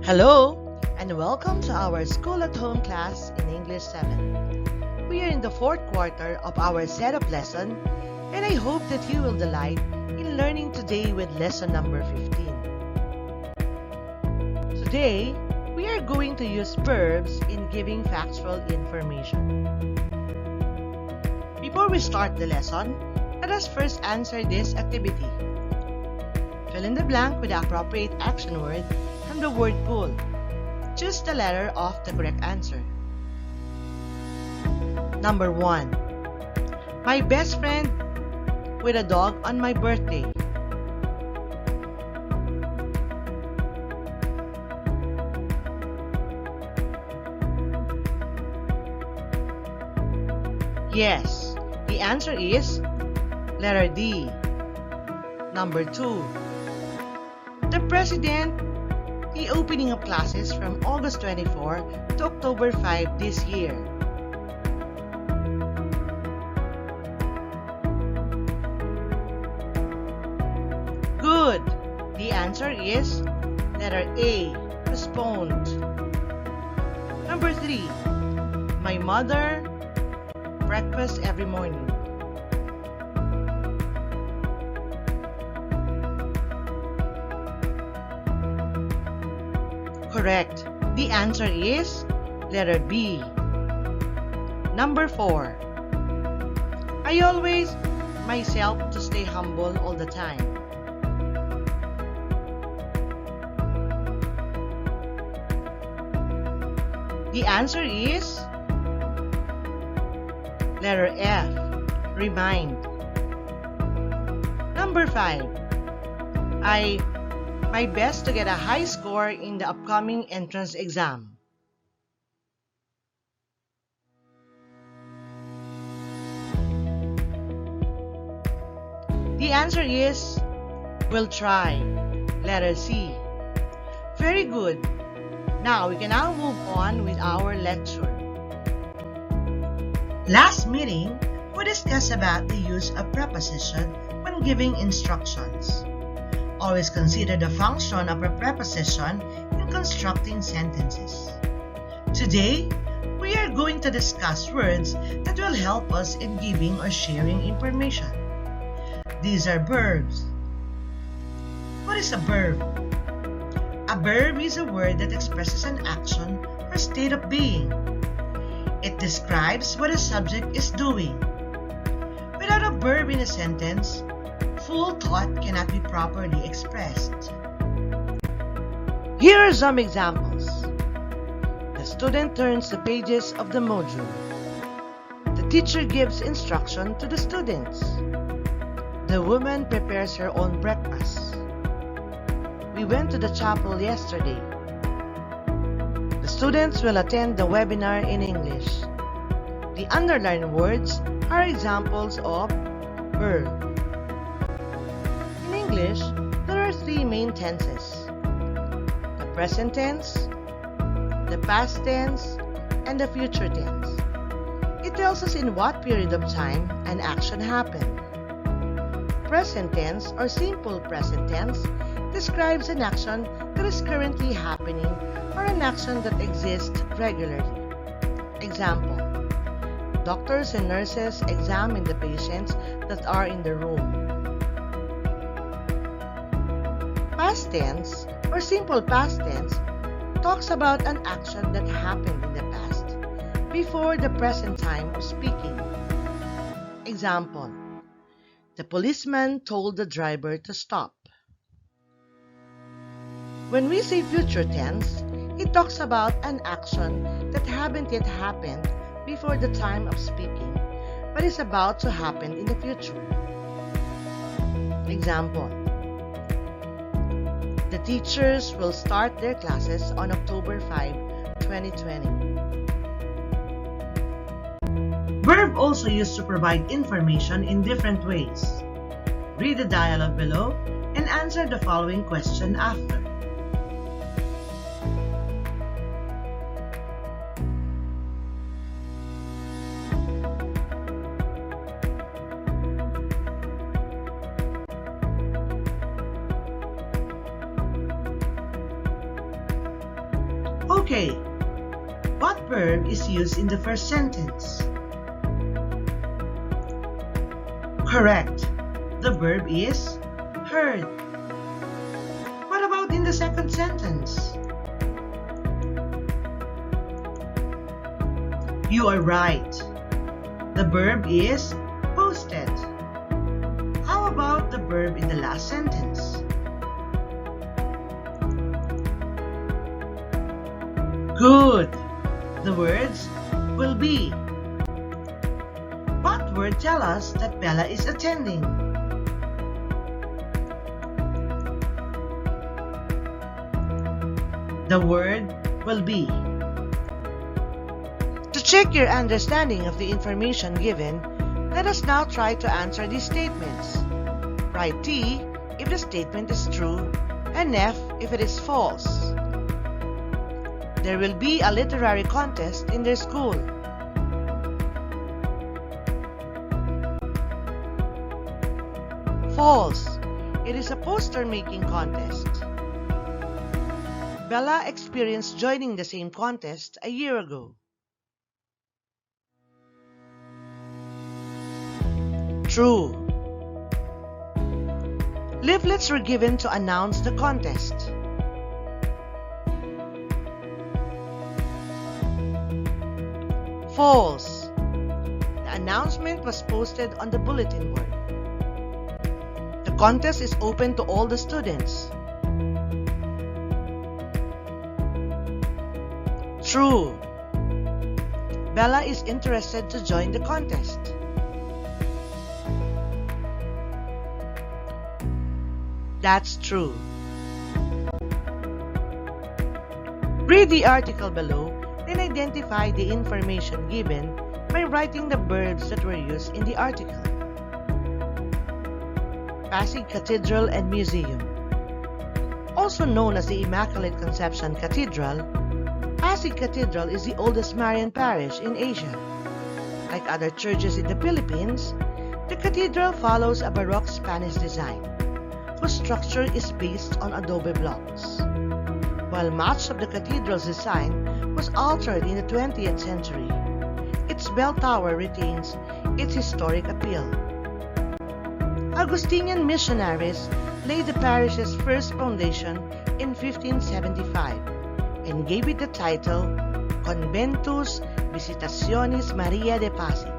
Hello, and welcome to our School at Home class in English 7. We are in the fourth quarter of our set of lessons, and I hope that you will delight in learning today with lesson number 15. Today, we are going to use verbs in giving factual information. Before we start the lesson, let us first answer this activity. Fill in the blank with the appropriate action word from the word pool. Choose the letter of the correct answer. Number 1. My best friend with a dog on my birthday. Yes, the answer is letter D. Number 2. The President is opening up classes from August 24 to October 5 this year. Good! The answer is letter A, postponed. Number 3. My mother breakfast every morning. Correct. The answer is letter B. Number 4. I always myself to stay humble all the time. The answer is letter F, remind. Number 5. My best to get a high score in the upcoming entrance exam. The answer is will try. Letter C. Very good. Now we can move on with our lecture. Last meeting, we discussed about the use of preposition when giving instructions. Always consider the function of a preposition in constructing sentences. Today, we are going to discuss words that will help us in giving or sharing information. These are verbs. What is a verb? A verb is a word that expresses an action or state of being. It describes what a subject is doing. Without a verb in a sentence, full thought cannot be properly expressed. Here are some examples. The student turns the pages of the module. The teacher gives instruction to the students. The woman prepares her own breakfast. We went to the chapel yesterday. The students will attend the webinar in English. The underlined words are examples of verb. In English, there are 3 main tenses: the present tense, the past tense, and the future tense. It tells us in what period of time an action happened. Present tense or simple present tense describes an action that is currently happening or an action that exists regularly. Example: doctors and nurses examine the patients that are in the room. Past tense or simple past tense talks about an action that happened in the past before the present time of speaking. Example: the policeman told the driver to stop. When we say future tense, it talks about an action that haven't yet happened before the time of speaking, but is about to happen in the future. Example: the teachers will start their classes on October 5, 2020. Verb also used to provide information in different ways. Read the dialogue below and answer the following question after. Okay, what verb is used in the first sentence? Correct. The verb is heard. What about in the second sentence? You are right. The verb is posted. How about the verb in the last sentence? Good. The words will be. What word tell us that Bella is attending? The word will be. To check your understanding of the information given, let us now try to answer these statements. Write T if the statement is true and F if it is false. There will be a literary contest in their school. False. It is a poster-making contest. Bella experienced joining the same contest a year ago. True. Leaflets were given to announce the contest. False. The announcement was posted on the bulletin board. The contest is open to all the students. True. Bella is interested to join the contest. That's true. Read the article below, then identify the information given by writing the verbs that were used in the article. Pasig Cathedral and Museum. Also known as the Immaculate Conception Cathedral, Pasig Cathedral is the oldest Marian parish in Asia. Like other churches in the Philippines, the cathedral follows a Baroque Spanish design, whose structure is based on adobe blocks. While much of the cathedral's design was altered in the 20th century, its bell tower retains its historic appeal. Augustinian missionaries laid the parish's first foundation in 1575 and gave it the title Conventus Visitationis Maria de Pasig,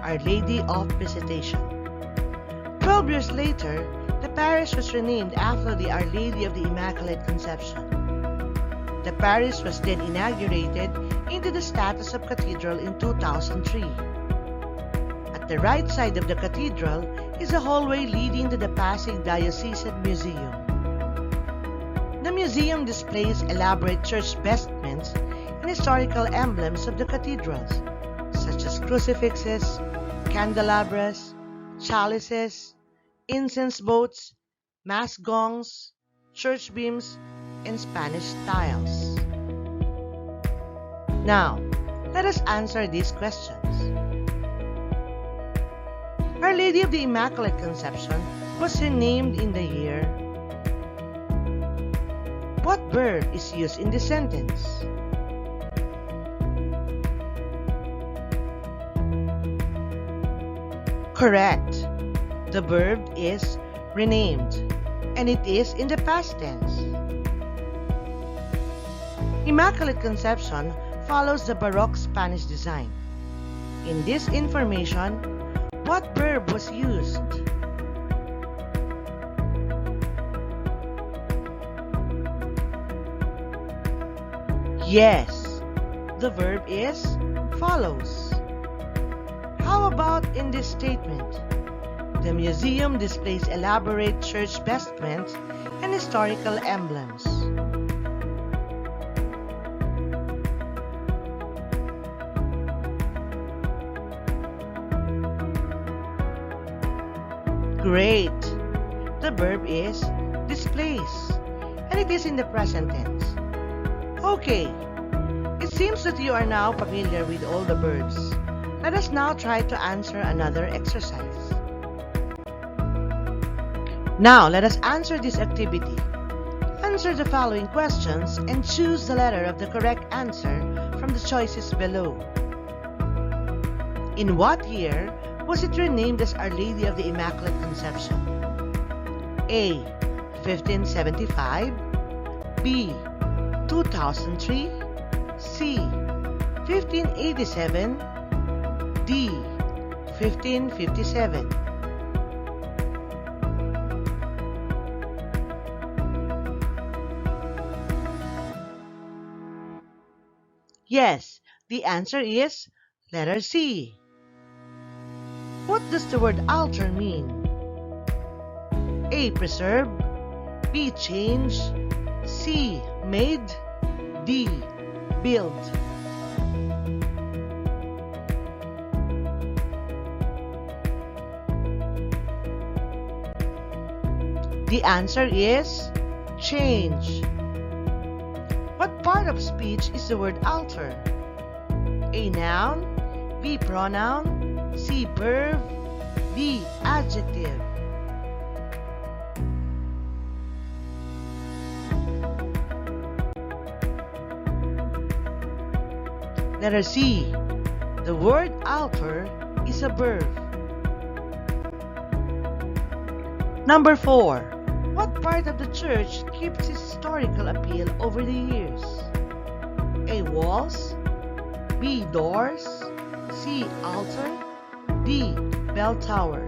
Our Lady of Visitation. 12 years later, the parish was renamed after the Our Lady of the Immaculate Conception. The parish was then inaugurated into the status of cathedral in 2003. At the right side of the cathedral is a hallway leading to the Pasig Diocesan Museum. The museum displays elaborate church vestments and historical emblems of the cathedrals, such as crucifixes, candelabras, chalices, incense boats, mass gongs, church beams, and Spanish tiles. Now, let us answer these questions. Our Lady of the Immaculate Conception was renamed in the year. What verb is used in this sentence? Correct. The verb is renamed, and it is in the past tense. Immaculate Conception follows the Baroque Spanish design. In this information, what verb was used? Yes, the verb is follows. How about in this statement? The museum displays elaborate church vestments and historical emblems. Great! The verb is displays, and it is in the present tense. Okay, it seems that you are now familiar with all the verbs. Let us now try to answer another exercise. Now, let us answer this activity. Answer the following questions and choose the letter of the correct answer from the choices below. In what year was it renamed as Our Lady of the Immaculate Conception? A. 1575, B. 2003, C. 1587, D. 1557. Yes, the answer is letter C. What does the word alter mean? A. Preserve, B. Change, C. Made, D. Build. The answer is change. What part of speech is the word alter? A. Noun, B. Pronoun, C. Verb, D. Adjective. Letter C. The word alter is a verb. Number 4. What part of the church keeps its historical appeal over the years? A. Walls, B. Doors, C. Altar, D. Bell tower.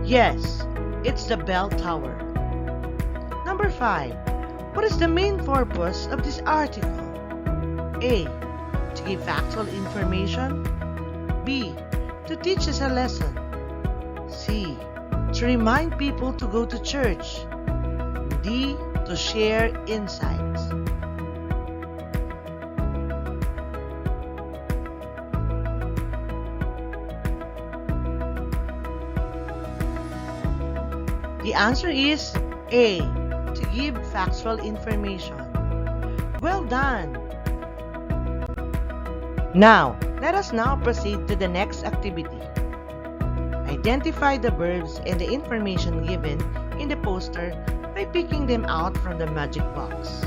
Yes, it's the bell tower. Number 5. What is the main purpose of this article? A. To give factual information, B. To teach us a lesson, C. To remind people to go to church, D. To share insights. The answer is A. To give factual information. Well done! Now, let us now proceed to the next activity. Identify the verbs and the information given in the poster by picking them out from the magic box.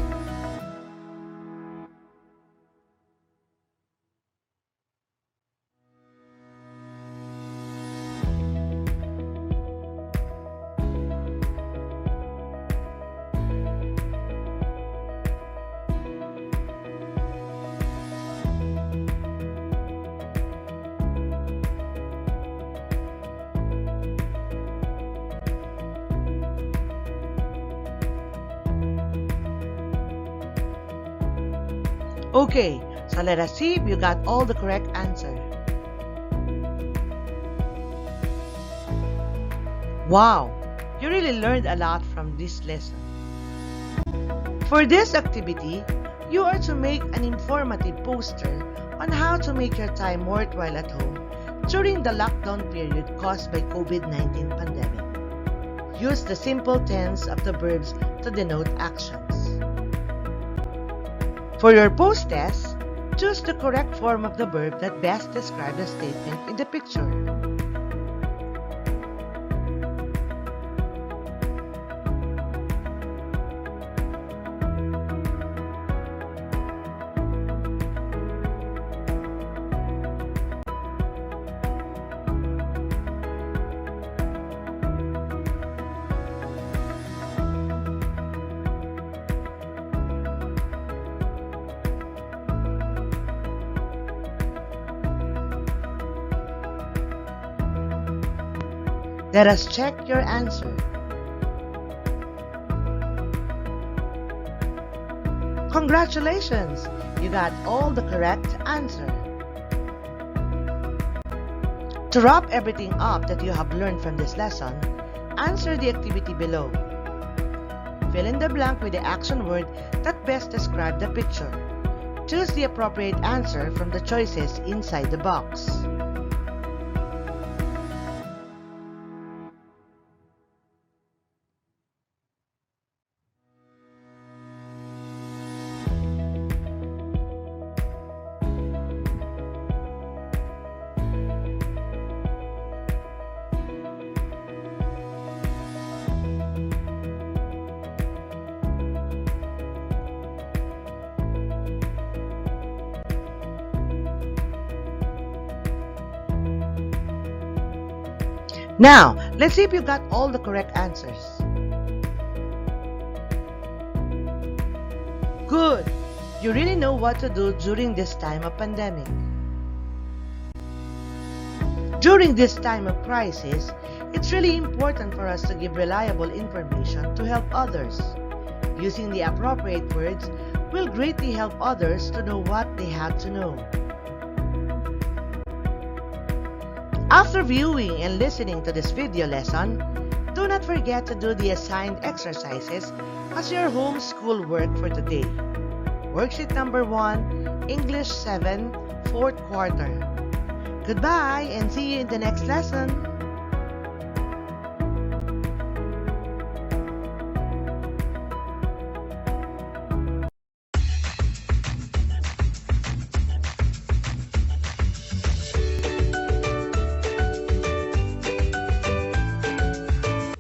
Okay, so let us see if you got all the correct answer. Wow, you really learned a lot from this lesson. For this activity, you are to make an informative poster on how to make your time worthwhile at home during the lockdown period caused by COVID-19 pandemic. Use the simple tense of the verbs to denote actions. For your post test, choose the correct form of the verb that best describes the statement in the picture. Let us check your answer. Congratulations! You got all the correct answer. To wrap everything up that you have learned from this lesson, answer the activity below. Fill in the blank with the action word that best describes the picture. Choose the appropriate answer from the choices inside the box. Now, let's see if you got all the correct answers. Good! You really know what to do during this time of pandemic. During this time of crisis, it's really important for us to give reliable information to help others. Using the appropriate words will greatly help others to know what they have to know. After viewing and listening to this video lesson, do not forget to do the assigned exercises as your home school work for today. Worksheet number 1, English 7, 4th quarter. Goodbye and see you in the next lesson.